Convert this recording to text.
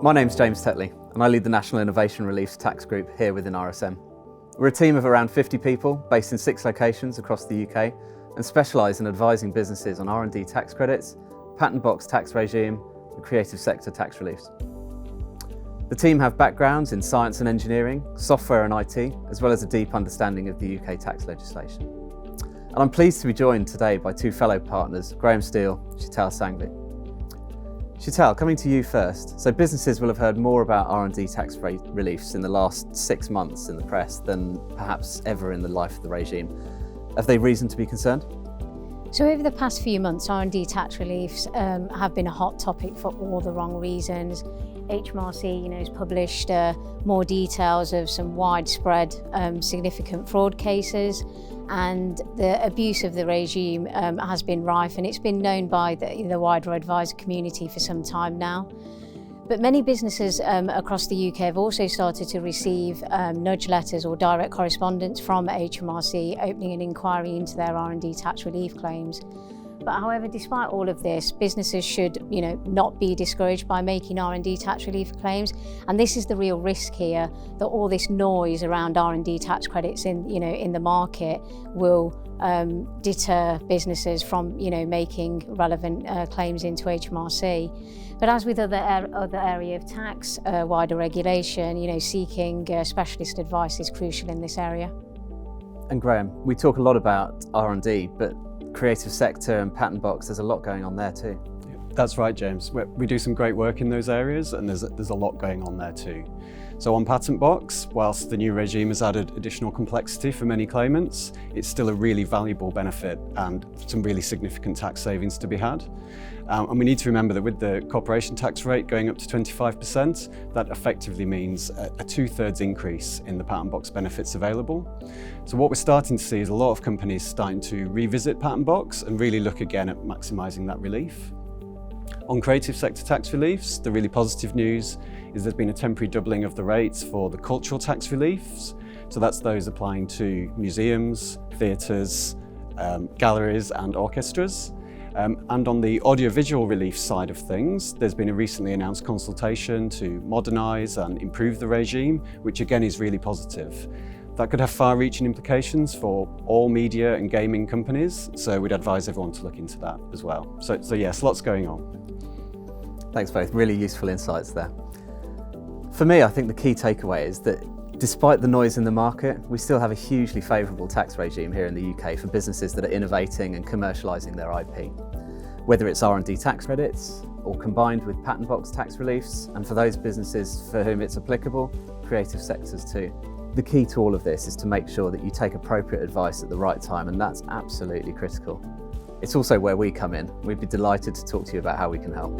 My name's James Tetley and I lead the National Innovation Reliefs Tax Group here within RSM. We're a team of around 50 people based in 6 locations across the UK and specialise in advising businesses on R&D tax credits, patent box tax regime and creative sector tax reliefs. The team have backgrounds in science and engineering, software and IT, as well as a deep understanding of the UK tax legislation. And I'm pleased to be joined today by 2 fellow partners, Steele and Sheetal Sanghvi. Sheetal, coming to you first. So businesses will have heard more about R&D tax reliefs in the last 6 months in the press than perhaps ever in the life of the regime. Have they reason to be concerned? So over the past few months, R&D tax reliefs have been a hot topic for all the wrong reasons. HMRC has published more details of some widespread significant fraud cases, and the abuse of the regime has been rife, and it's been known by the wider advisor community for some time now. But many businesses across the UK have also started to receive nudge letters or direct correspondence from HMRC opening an inquiry into their R&D tax relief claims. But however, despite all of this, businesses should not be discouraged by making R&D tax relief claims. And this is the real risk here, that all this noise around R&D tax credits in the market will deter businesses from making relevant claims into HMRC. But as with other area of tax, wider regulation, seeking specialist advice is crucial in this area. And Graham, we talk a lot about R&D, but creative sector and patent box, there's a lot going on there too. That's right, James. We do some great work in those areas, and there's a lot going on there too. So on patent box, whilst the new regime has added additional complexity for many claimants, it's still a really valuable benefit and some really significant tax savings to be had. And we need to remember that with the corporation tax rate going up to 25%, that effectively means a 2/3 increase in the patent box benefits available. So what we're starting to see is a lot of companies starting to revisit patent box and really look again at maximising that relief. On creative sector tax reliefs, the really positive news is there's been a temporary doubling of the rates for the cultural tax reliefs. So that's those applying to museums, theatres, galleries and orchestras. And on the audiovisual relief side of things, there's been a recently announced consultation to modernise and improve the regime, which again is really positive. That could have far-reaching implications for all media and gaming companies, so we'd advise everyone to look into that as well. So yes, lots going on. Thanks both, really useful insights there. For me, I think the key takeaway is that despite the noise in the market, we still have a hugely favourable tax regime here in the UK for businesses that are innovating and commercialising their IP. Whether it's R&D tax credits or combined with patent box tax reliefs, and for those businesses for whom it's applicable, creative sectors too. The key to all of this is to make sure that you take appropriate advice at the right time, and that's absolutely critical. It's also where we come in. We'd be delighted to talk to you about how we can help.